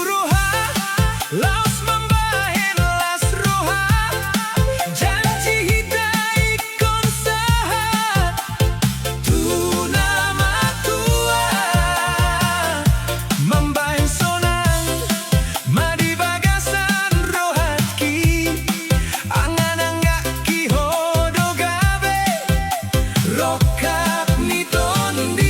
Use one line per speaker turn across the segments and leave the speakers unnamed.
Ruha, Laos membahin las Ruha, janji hidai konsaha, tuna matua, membahin sonang, madi bagasan rohatki, angan anggak ki hodo gabe, rokap ni tondi.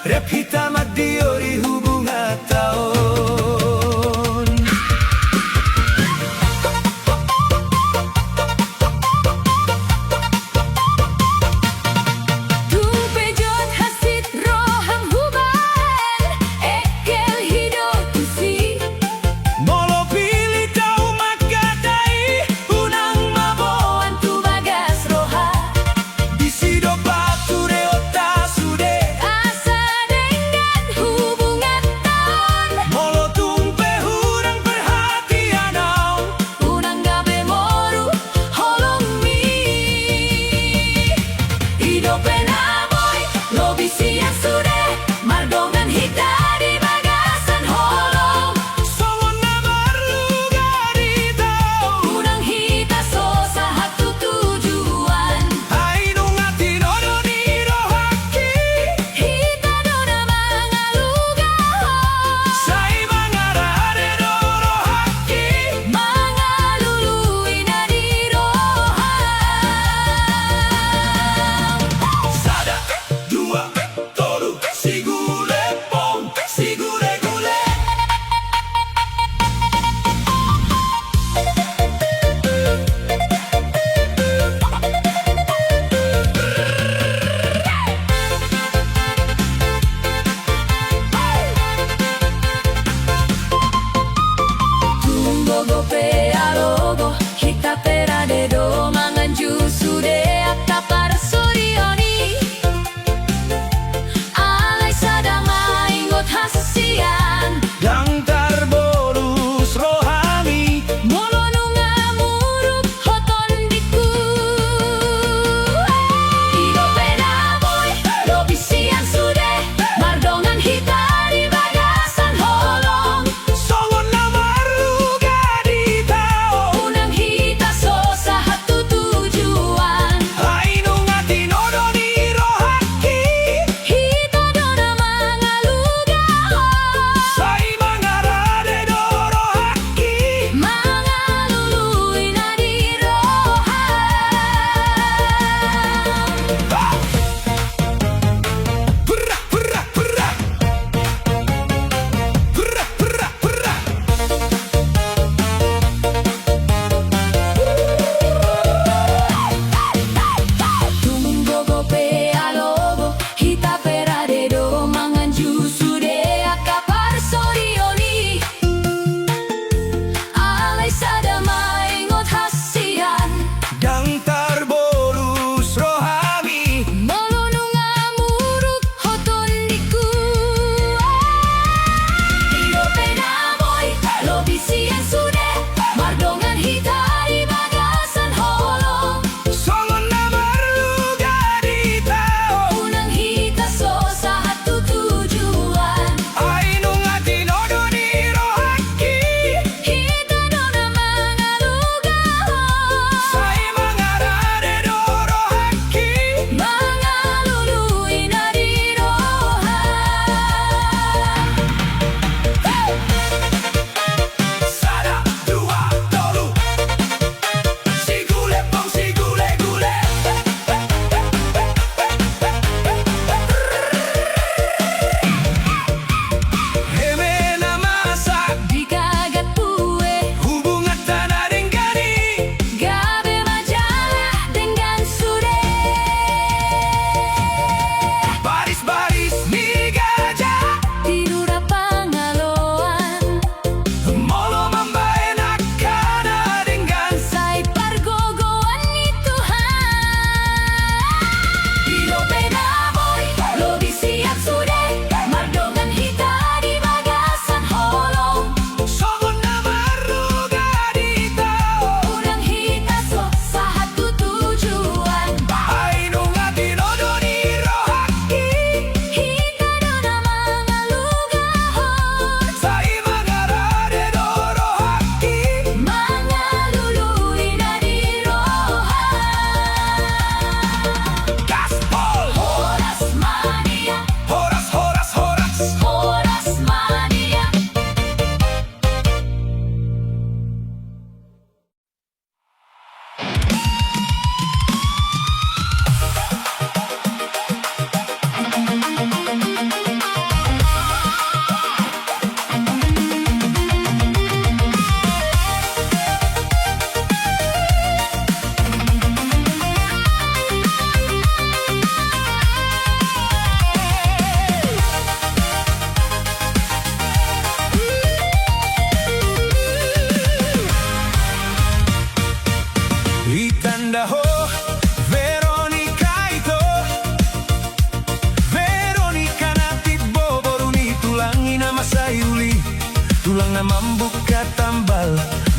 Repita Madiori hubungan tahun.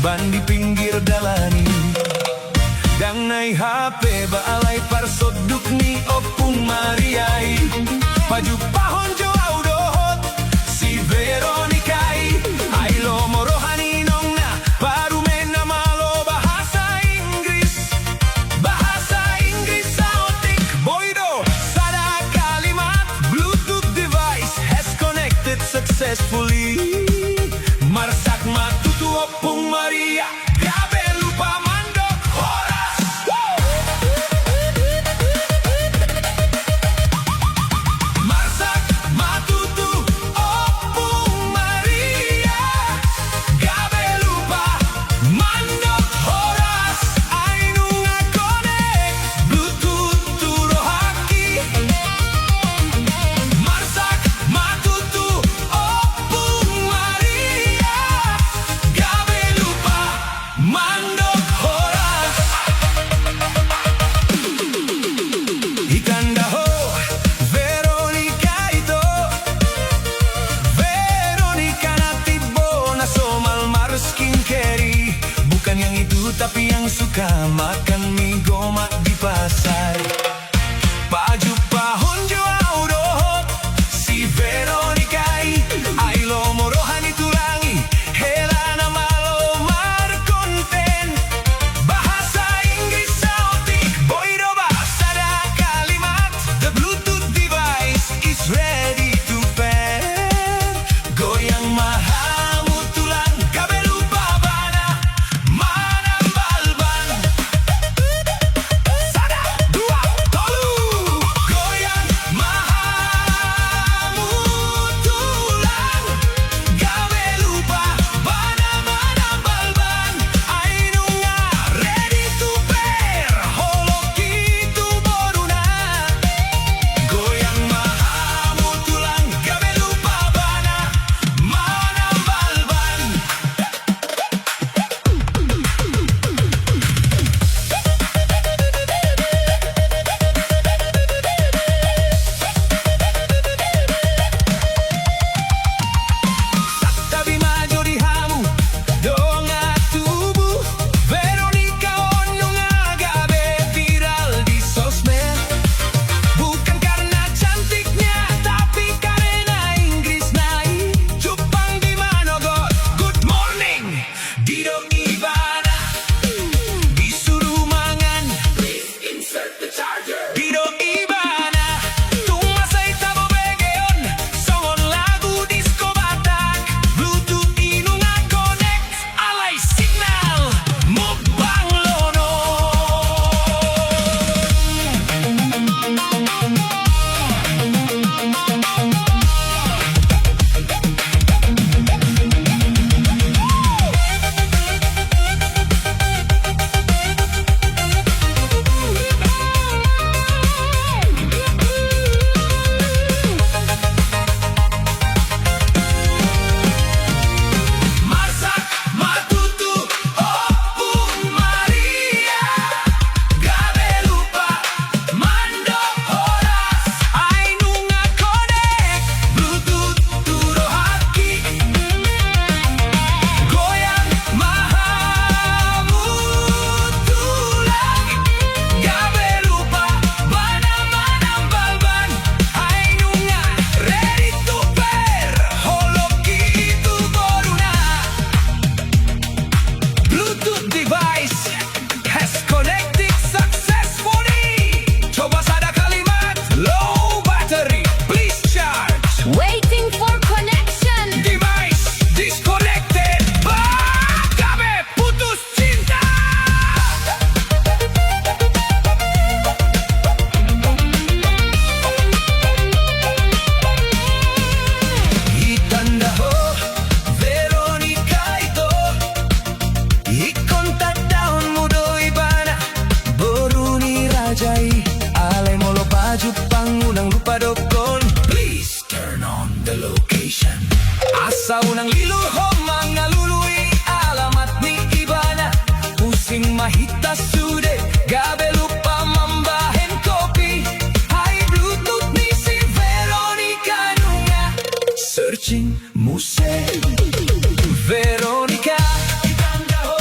ban di pinggir dalani. Dang nai HP baalay parsoduk ni opung mariay. Paju pahon jo audohot si Veronicay. Ay lomorohan inong na parumen na malo bahasa Inggris. Bahasa Inggris sa otik boydo. Sada kalimat Bluetooth device has connected successfully. Marsak matutu opung Maria. Grabe lupa mandok oras. Marsak matutu opung Maria. Grabe lupa mandok oras. Ay nunga connect Bluetooth turo haki. Marsak matutu opung Maria. Grabe lupa mandok oras. Ikanda ho Veronica ito. Veronica na tibo na somalmar skincare. Bukan yang itu tapi yang suka makan mie gomak di pasar. Paju pahon jo audohot si Veronica. Ay lomorohan itulangi hela na malo mar konten. Bahasa Inggris sa otik boydo ba sada kalimat. The Bluetooth device is ready to pair. Goyang mahamut tulang gabe lupa bana manambalban. Sada dua tolu. Goyang mahamut tulang gabe lupa bana manambalban. Ay nunga ready to pair. Holoki tu boruna. Goyang mahamut tulang gabe lupa bana manambalban. Tabi majo di hamu donga tubuh Veronica onyong agabe viral di sosmed. Bukan karena cantiknya tapi karena Inggris nai. Jupang di manogot good morning Dido Ivana. Disuruh mangan please insert the charger. Dido Ivana tumasay tabo begeon songon lagu disco Batak. Bluetooth inunga connect alay signal mukbang lono. Marsak matutu opung Maria. Grabe lupa mandok oras. Ay nunga connect Bluetooth turo haki. Goyang mahamut tulang gabe lupa bana manambalban. Ay nunga ready to pair. Holoki itu boruna. Bluetooth device has connected successfully. Coba sada kalimat low battery please charge.
Waiting for connection.
Device disconnected. Gabe putus cinta. Itanda ho Veronica ito. Ikontak daun mudo ibana boruni rajai. Alay molo baju pangulang lupa dokon. Please turn on the location. Asa unang liluho mga lului alamat ni Ibana. Pusing mahita sude gabe lupa mambahen kopi. Hay Bluetooth ni si Veronica nunga searching musik Veronica. Itanda ho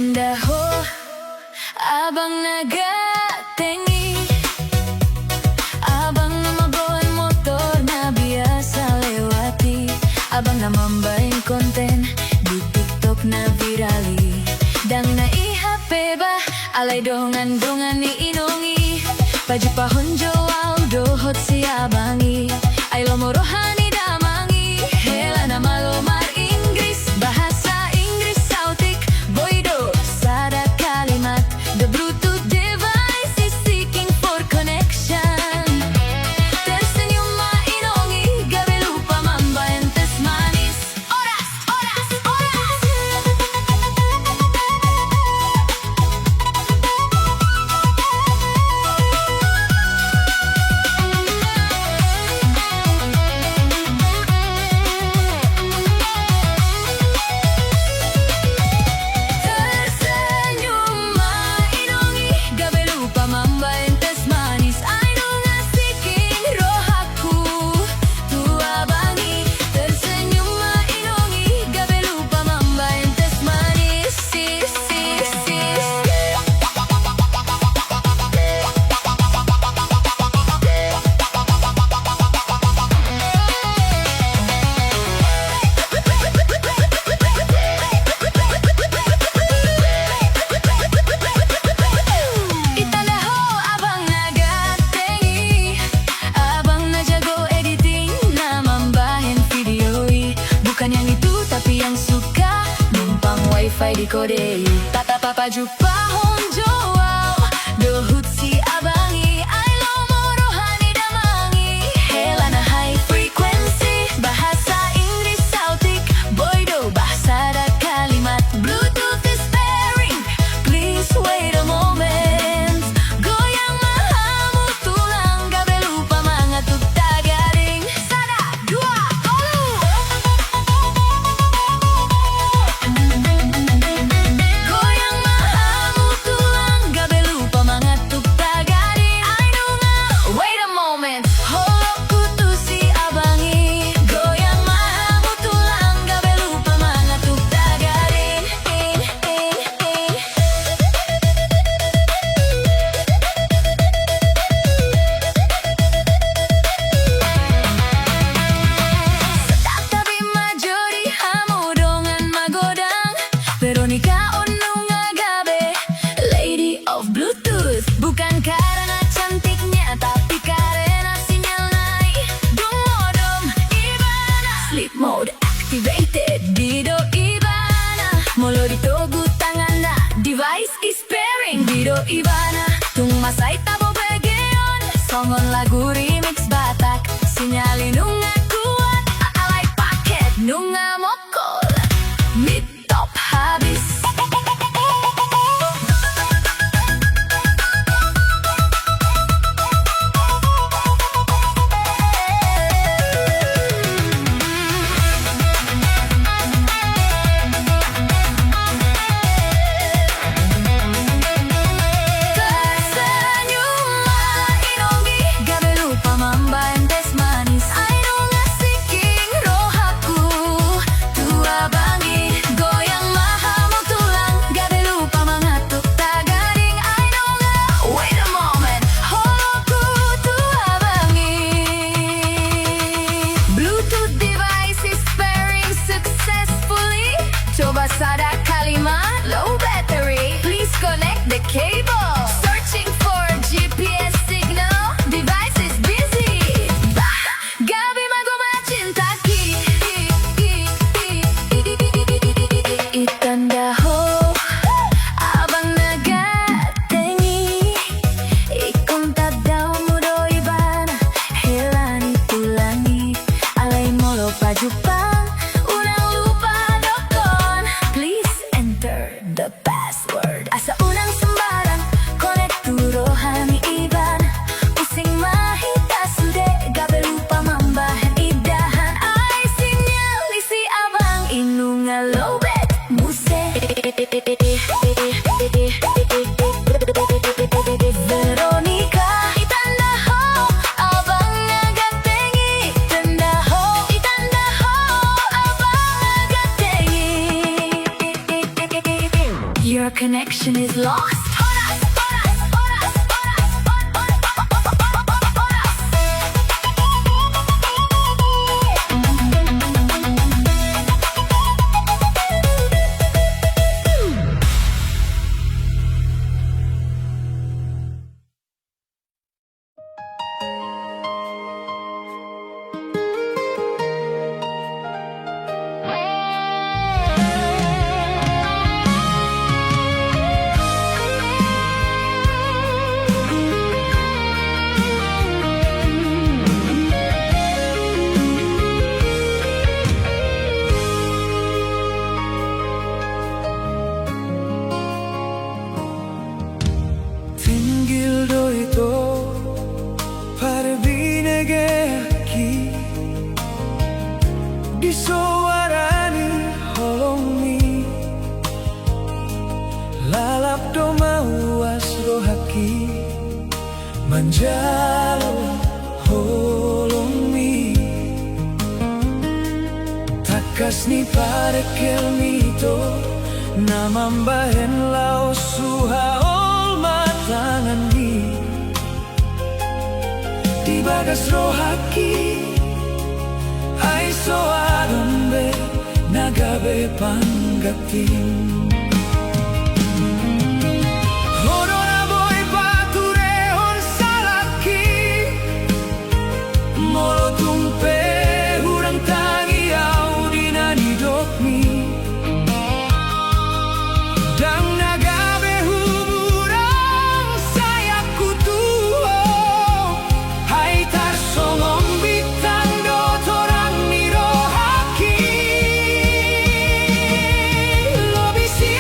Itandaho, abang nagatengi, abang namabawan motor na biasa lewati, abang namambaing konten di TikTok na virali. Dang na ihape ba, alay dongan-dongan ni inongi, paju pahonjo dohot si abangi, ay lomorohani damangi, hela na malomar Inggris, bahasa Inggris sautik, boido, sada kalimat, the Bluetooth device is seeking for connection. Tersenyum mainongi, gabi lupa mambaentes manis, oras, oras, oras. Tersenyum mainongi, gabi lupa mambaentes manis, ay nunga seeking rohaku, tua bangi. Tersenyum mainongi, gabi lupa mambaentes manis, sis, sis, sis. Itandaho, abang nagatengi, abang najago editing, namambahin videoi. Bukan yang itu tapi yang suka numpang wifi di kode. Tata papa jupa honjo wow, dohut si abangi, ay lomorohani damangi, hela na high frequency, bahasa Inggris sautik, boido, bahasa da kalimat, Bluetooth is pairing, please wait a moment. Goyang mahamu tulang, gabi lupa mangatuk tagaring, sada, dua, tolu. Goyang mahamu tulang, gabi lupa mangatuk tagaring, ay nunga, wait a moment, holoku tu si abangi. Goyang mahamu tulang, gabi lupa mangatuk tagaring, Sedap tapi majori hamu dongan magodang, Veronica Onunga gabe, Lady of Bluetooth. Bukan karena cantiknya tapi karena sinyal naik. Dumodom Ibana, sleep mode activated, Dido Ibana, molo ditogu tangan na, device is pairing, Dido Ibana. Tung masay tabo begeon, songon lagu remix Batak, sinyalin nunga kuat, alay paket nunga mokol, mid top habis. Tersenyum mainongi, gabi lupa mambaentes manis, ay nunga seeking rohaku, tua bangi. Goyang mahamu tulang, gabi lupa mangatuk tagaring, ay nunga, wait a moment, holoku tua bangi. Bluetooth device is pairing successfully, coba sada kalimat, low battery, please connect the cable. Searching for GPS signal, device is busy. Bah, gabi maguma cintaki. Itandaho, abang nagatengi, ikong tadaw mo do ibana, helani tulangi, alay molo pajupang, unang lupa dokon, please enter the password. Asa unang sembarang, konekturohani iban, using mahita sude, gabi lupa mambahan idahan, ay sinyal isi abang inunga lobet, muse. Veronica, itandaho, abang nagatengi, itandaho, itandaho, abang nagatengi. Your connection is lost.
Tinggildo ito para binigay di suarani holongi lalapdo mawas rohaki manjalo holongi takas ni para kelmito namambahen lao suha tangan ni di bagas rohaki ay soadombe nagabe panggating Horona boy baturehon salaki molotung pe hurang tangi au dinanidok mi dang nagabe humurang sayapku tuho hai tar songong bitang do torang ni rohaki lo bisi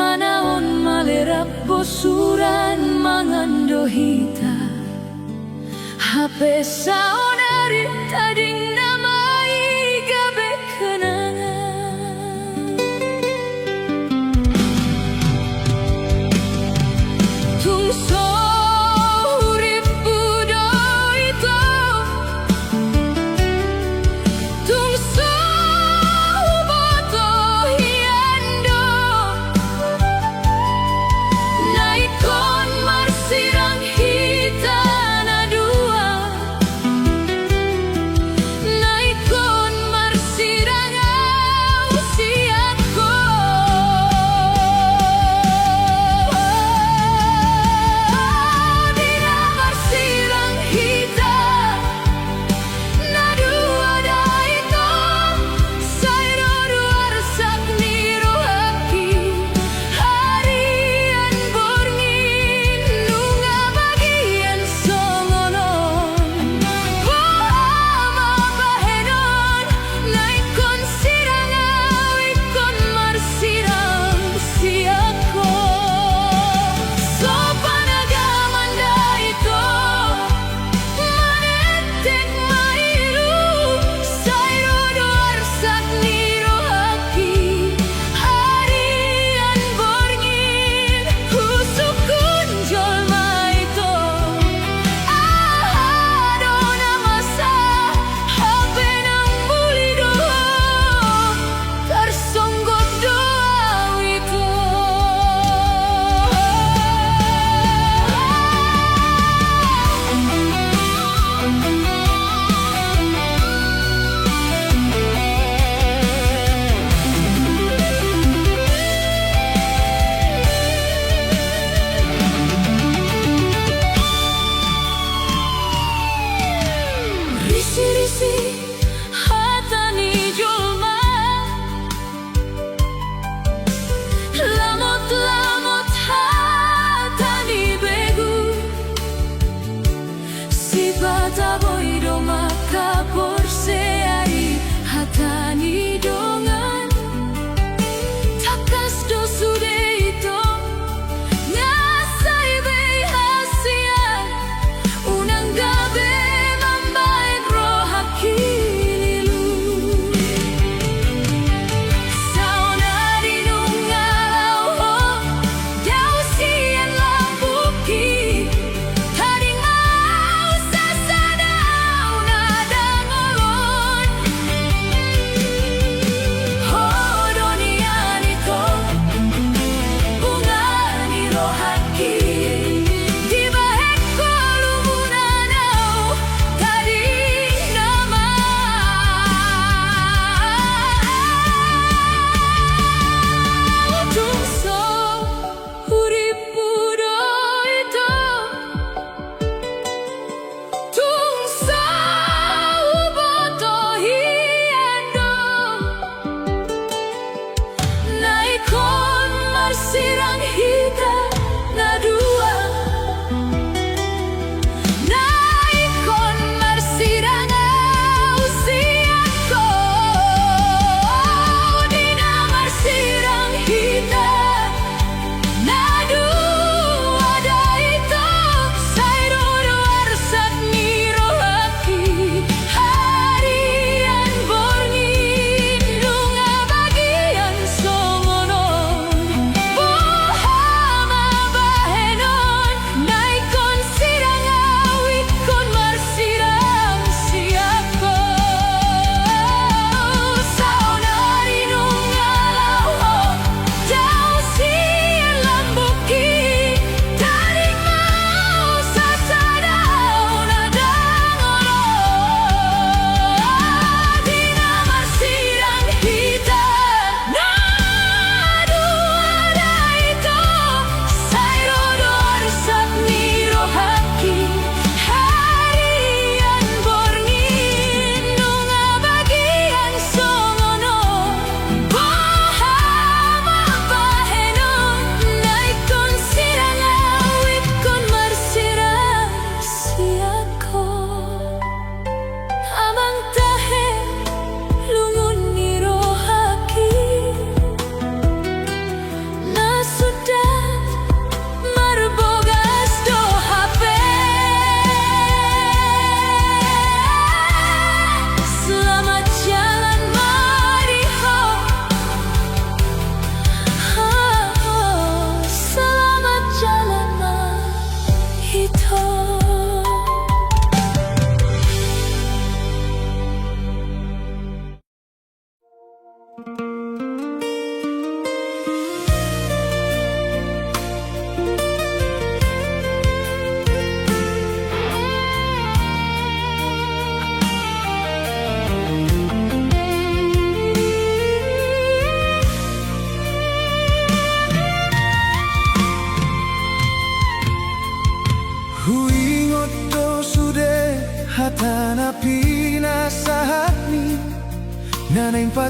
manaon malerap bosuran mangandohita hape saonari tading namai gabe kenangan tungso urip budoito tungso boto hiando naikon marsirang hita na dua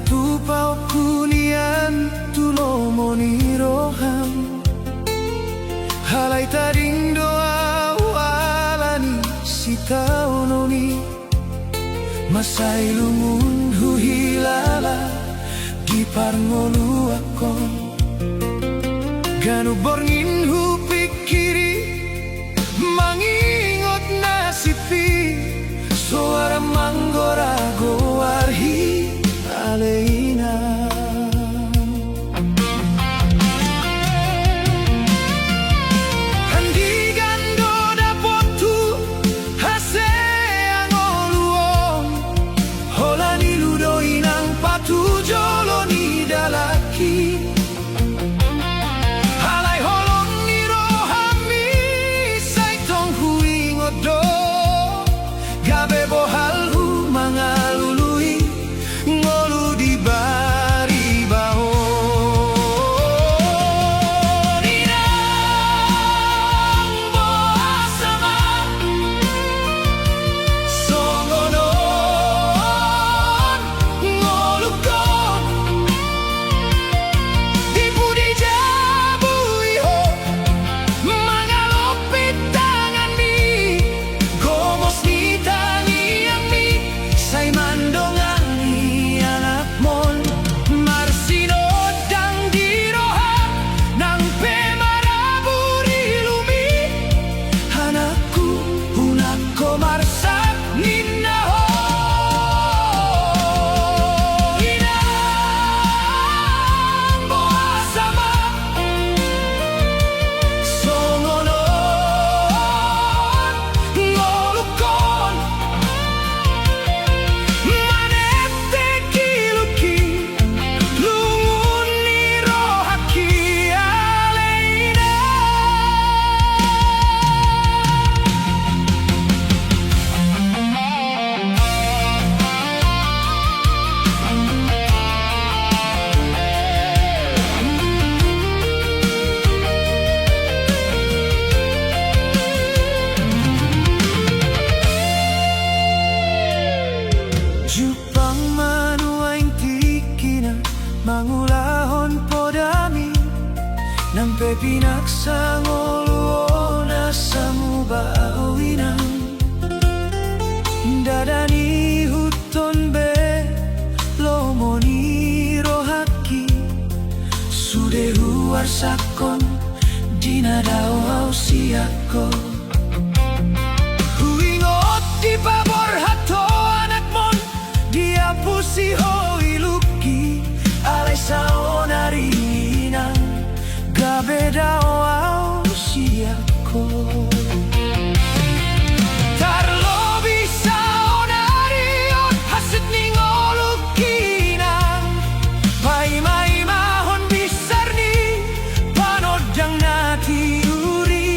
tu pau kunian tulo moniroham halai taring doa walani sitau noni masai lumun huhilala di parngolu akon ganu borngin hu pikiri mangingot nasipi suara manggora goarhi aleina handi gando dapotu hase angoluong holani ludo inang patu joloni dalaki halai holong ni rohami saitong huingodo gabe bohal hu mangalului ngolu di bari baho ninang boasama songonon ngolukon di budi jabui ho mangalopit tangan mi gomos ni tani ami say mandongan ni anak mon marsinod dang diroha nang pemaraburi lumi anakku hunako marsak ninnaho inang boasama songonon ngolukon manete kiluki lungun ni rohaki aleina Jupang manuaing tirikina mangulahon podami nampe pinaksangoluona samuba awinang dadani huton be lomoni rohaki sude luar sakon dinadao ausiako huingot di babor hato anak mon dia pusi hoi luki alai saonari nang gabedao ausiako tarlobi saonarion hasit ningolukinang pai mai mahon bisar ni panodang nati uri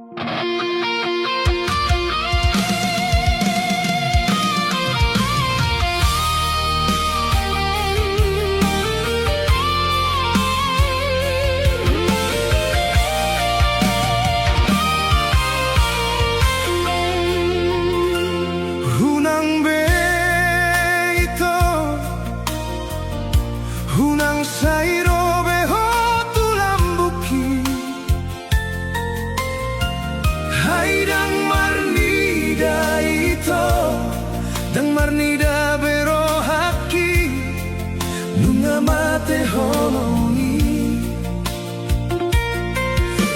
Hunang beito, hunang sairo beho tulang buki, haidang marnida ito, dang marnida bero haki, nunga mate holongi.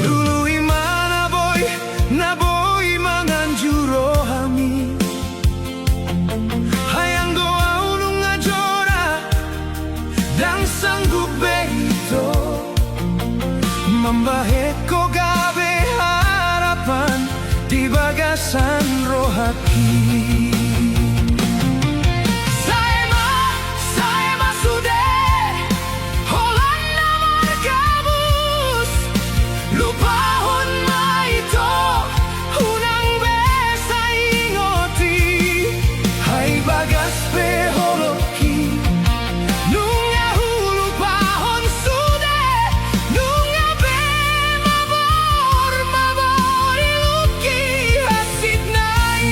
Lului mana boy, na boy mangan juro hami. Hayang doa ulung ngajora, dan sanggup beito, membahek ko gabe harapan di bagasan rohaki. Saema sude, holan namar kabus, lupahon maito, hunang besa ingoti, hai bagas beholoki, nunga hulu pahon sude, nunga be mabor iluki hasid nai.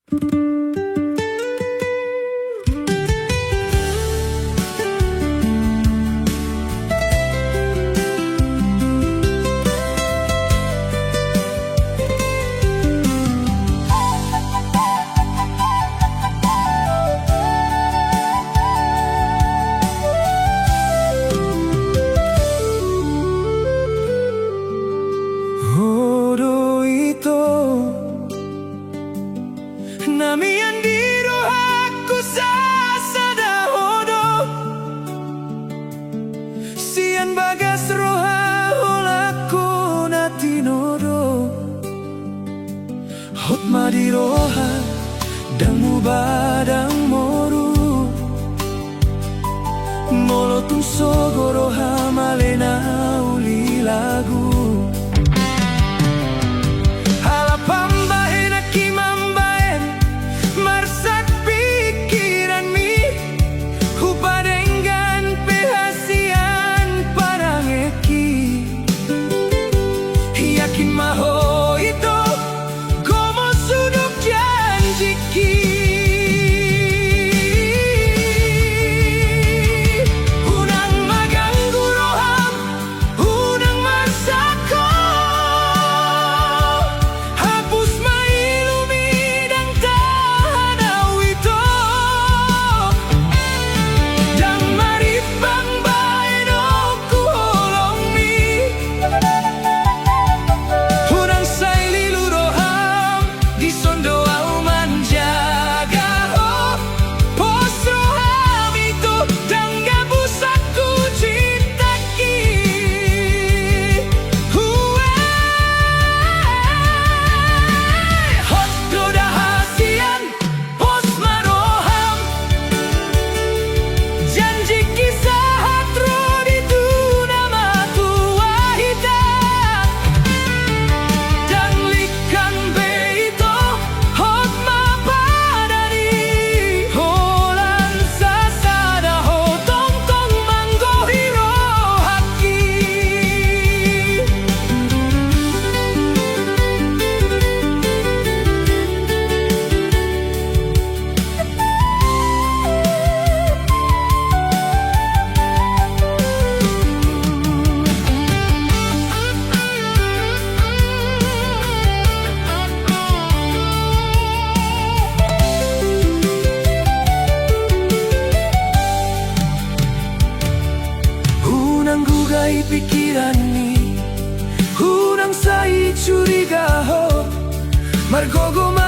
Hodo ito Nami andiro aku sa hodo Sian bagas roha holaku na tinodo Hot madiroha dang mubadang moru Molotong sogoroha malena uli lagu Pikiran ni Hunang sai curiga ho Margogo